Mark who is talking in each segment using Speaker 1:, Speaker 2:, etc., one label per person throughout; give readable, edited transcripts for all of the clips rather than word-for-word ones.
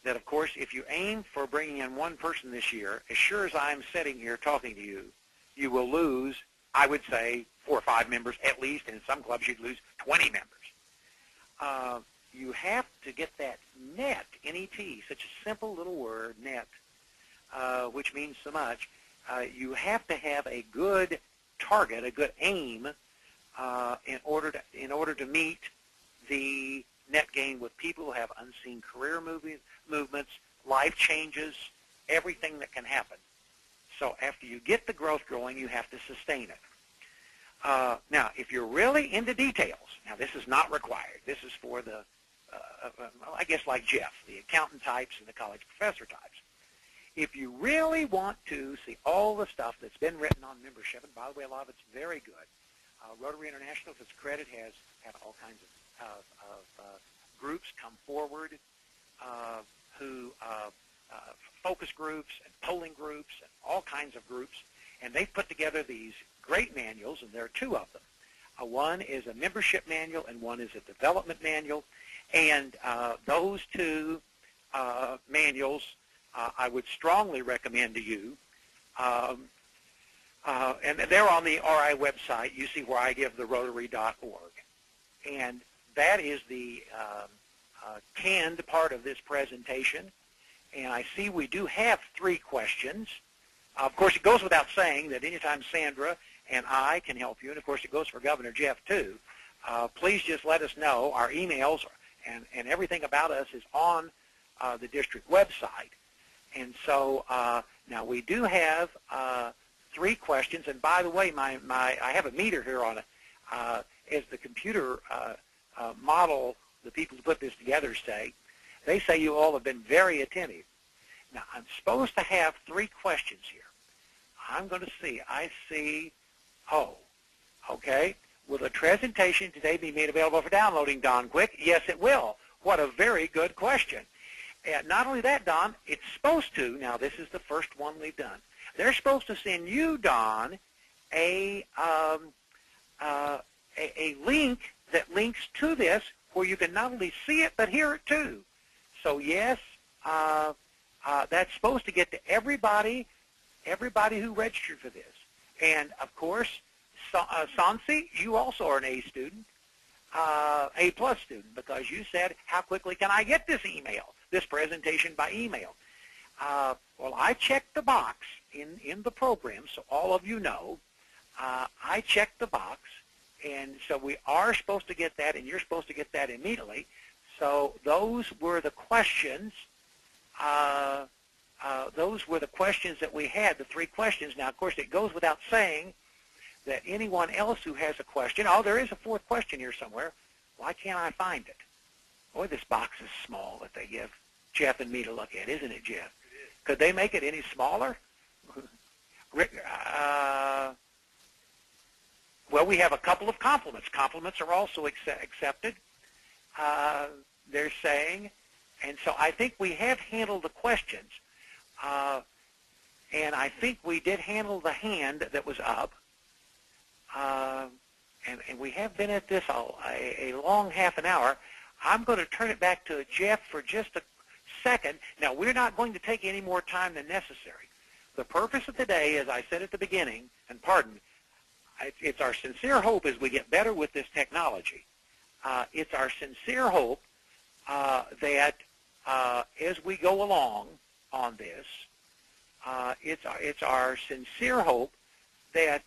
Speaker 1: that, of course, if you aim for bringing in one person this year, as sure as I'm sitting here talking to you, you will lose, I would say, 4 or 5 members at least, and in some clubs you'd lose 20 members. You have to get that net, N-E-T, such a simple little word, net, which means so much. You have to have a good target, a good aim, in order to meet the net gain with people who have unseen career movements, life changes, everything that can happen. So after you get the growth going, you have to sustain it. Now, if you're really into details, now this is not required. This is for the, I guess like Jeff, the accountant types and the college professor types. If you really want to see all the stuff that's been written on membership, and by the way, a lot of it's very good, Rotary International, to its credit, has had all kinds of groups come forward who focus groups and polling groups and all kinds of groups, and they've put together these great manuals, and there are 2 of them. One is a membership manual and one is a development manual, and those 2 manuals I would strongly recommend to you. And they're on the RI website. You see where I give the Rotary.org. And that is the canned part of this presentation. And I see we do have 3 questions. Of course, it goes without saying that anytime Sandra and I can help you, and of course it goes for Governor Jeff too, please just let us know. Our emails and everything about us is on the district website. And so now we do have 3 questions. And by the way, I have a meter here on it. As the computer model, the people who put this together say, they say you all have been very attentive. Now, I'm supposed to have 3 questions here. I'm going to see. I see, okay. Will the presentation today be made available for downloading, Don Quick? Yes, it will. What a very good question. And not only that, Don, it's supposed to, now this is the first one we've done, they're supposed to send you, Don, a link that links to this where you can not only see it but hear it too. So yes, that's supposed to get to everybody who registered for this. And of course, Sansi, you also are an A student, A+ student, because you said, how quickly can I get this presentation by email? Well, I checked the box in the program, so all of you know. I checked the box, and so we are supposed to get that, and you're supposed to get that immediately. So those were the questions. Those were the questions that we had, the 3 questions. Now, of course, it goes without saying that anyone else who has a question, there is a 4th question here somewhere. Why can't I find it? Boy, this box is small that they give Jeff and me to look at, isn't it, Jeff? It is. Could they make it any smaller? Well, we have a couple of compliments. Compliments are also accepted, they're saying. And so I think we have handled the questions. And I think we did handle the hand that was up. And we have been at this a long half an hour. I'm going to turn it back to Jeff for just a second. Now, we're not going to take any more time than necessary. The purpose of today, as I said at the beginning, and pardon, it's our sincere hope as we get better with this technology. It's our sincere hope that as we go along on this, it's our sincere hope that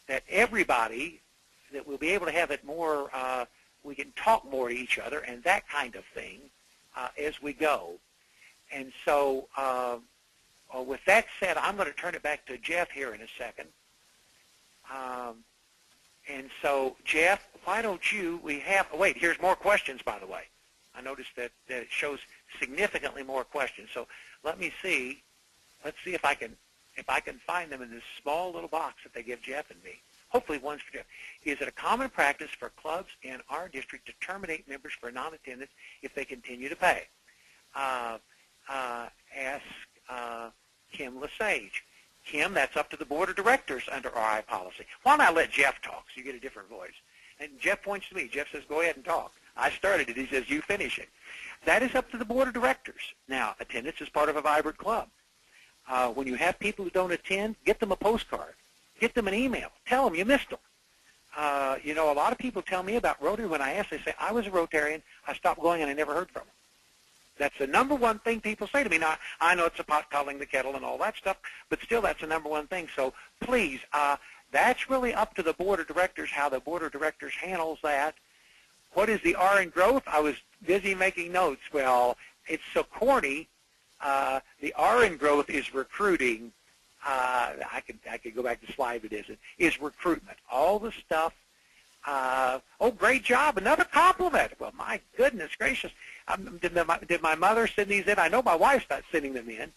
Speaker 1: that everybody, that we'll be able to have it more, we can talk more to each other and that kind of thing as we go. And so with that said, I'm going to turn it back to Jeff here in a second. And so, Jeff, why don't you, wait, here's more questions, by the way. I noticed that it shows significantly more questions. So let me see. Let's see if I can find them in this small little box that they give Jeff and me. Hopefully one's for Jeff. Is it a common practice for clubs in our district to terminate members for non-attendance if they continue to pay? Ask Kim Lesage. Kim, that's up to the board of directors under RI policy. Why don't I let Jeff talk so you get a different voice? And Jeff points to me. Jeff says, go ahead and talk. I started it. He says, you finish it. That is up to the board of directors. Now, attendance is part of a vibrant club. When you have people who don't attend, get them a postcard. Get them an email. Tell them you missed them. You know, a lot of people tell me about Rotary. When I ask, they say, I was a Rotarian, I stopped going, and I never heard from them. That's the number one thing people say to me. Now, I know it's a pot calling the kettle and all that stuff, but still that's the number one thing. So please, that's really up to the board of directors, how the board of directors handles that. What is the R in growth? I was busy making notes. Well, it's so corny. The R in growth is recruiting. I could go back to the slide, but it isn't. Is recruitment. All the stuff. Oh, great job. Another compliment. Well, my goodness gracious. Did my mother send these in? I know my wife's not sending them in.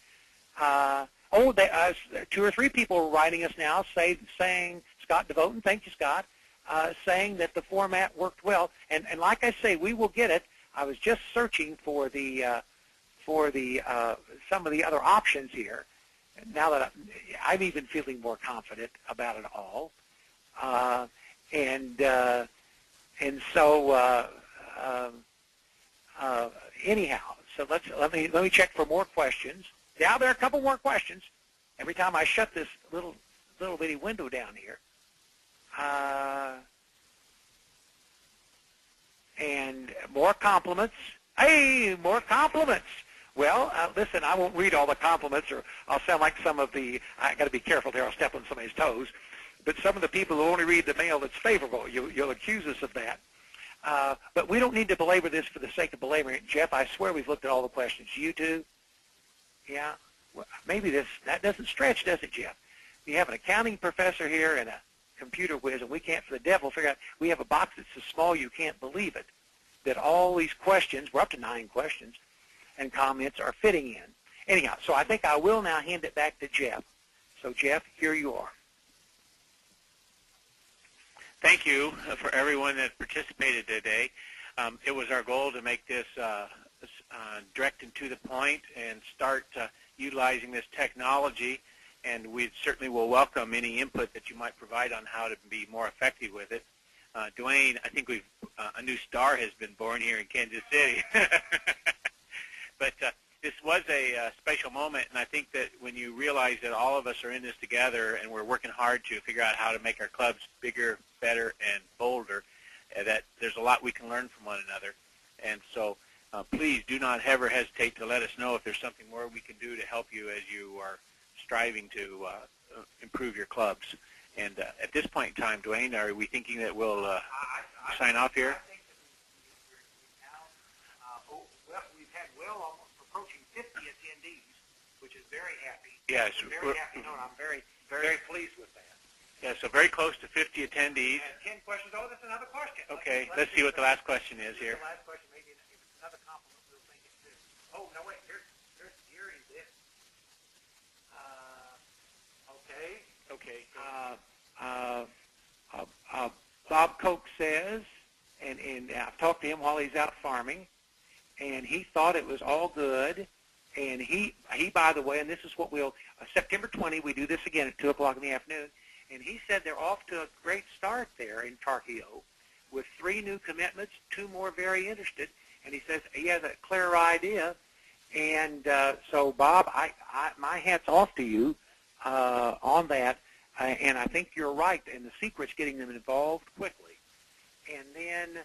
Speaker 1: Two or three people are writing us now saying, Scott DeVoten, thank you, Scott, saying that the format worked well. And like I say, we will get it. I was just searching for the some of the other options here. Now that I'm even feeling more confident about it all. Anyhow, so let me check for more questions. Now there are a couple more questions. Every time I shut this little bitty window down here, and more compliments. Hey, more compliments. Well, listen, I won't read all the compliments, or I'll sound like some of the. I got to be careful there. I'll step on somebody's toes. But some of the people who only read the mail that's favorable, you'll accuse us of that. But we don't need to belabor this for the sake of belaboring it. Jeff, I swear we've looked at all the questions. You too? Yeah? Well, maybe that doesn't stretch, does it, Jeff? You have an accounting professor here and a computer whiz, and we can't, for the devil, figure out. We have a box that's so small you can't believe it, that all these questions, we're up to 9 questions, and comments are fitting in. Anyhow, so I think I will now hand it back to Jeff. So, Jeff, here you are.
Speaker 2: Thank you for everyone that participated today. It was our goal to make this direct and to the point and start utilizing this technology, and we certainly will welcome any input that you might provide on how to be more effective with it. Dwayne, I think a new star has been born here in Kansas City. But this was a special moment, and I think that when you realize that all of us are in this together and we're working hard to figure out how to make our clubs bigger, better, and bolder, that there's a lot we can learn from one another. And so please do not ever hesitate to let us know if there's something more we can do to help you as you are striving to improve your clubs. And at this point in time, Dwayne, are we thinking that we'll sign off here?
Speaker 1: We've had almost approaching 50 attendees, which is very happy.
Speaker 2: Yes.
Speaker 1: Very happy. No, I'm very, very pleased with that.
Speaker 2: Yeah, so very close to 50 attendees.
Speaker 1: And 10 questions. Oh, that's another question.
Speaker 2: Okay, let's see what the last question is here.
Speaker 1: The last question, maybe if it's another compliment, we'll think it's this. Oh, no, wait, here is this. Okay. Bob Koch says, and I've talked to him while he's out farming, and he thought it was all good. And he by the way, and this is what we'll, September 20, we do this again at 2 o'clock in the afternoon, and he said they're off to a great start there in Tarkio with 3 new commitments, 2 more very interested, and he says he has a clearer idea. And so, Bob, my hat's off to you on that, and I think you're right, and the secret's getting them involved quickly. And then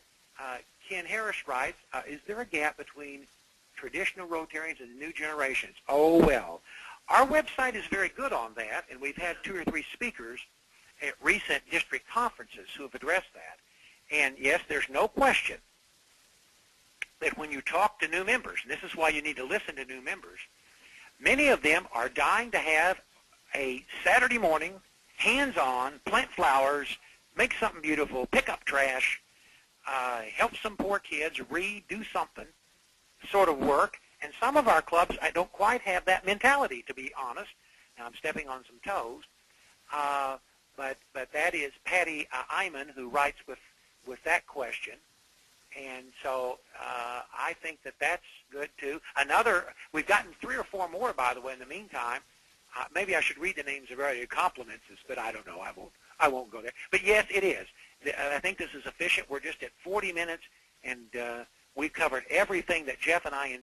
Speaker 1: Ken Harris writes, is there a gap between traditional Rotarians and the new generations? Oh, well, our website is very good on that, and we've had 2 or 3 speakers at recent district conferences who have addressed that. And, yes, there's no question that when you talk to new members, and this is why you need to listen to new members, many of them are dying to have a Saturday morning, hands-on, plant flowers, make something beautiful, pick up trash, help some poor kids, read, do something sort of work. And some of our clubs, I don't quite have that mentality, to be honest. Now, I'm stepping on some toes. But that is Patty Iman who writes with that question. And so I think that that's good, too. We've gotten 3 or 4 more, by the way, in the meantime. Maybe I should read the names of everybody who compliments us, but I don't know. I won't go there. But, yes, it is. I think this is efficient. We're just at 40 minutes, and we've covered everything that Jeff and I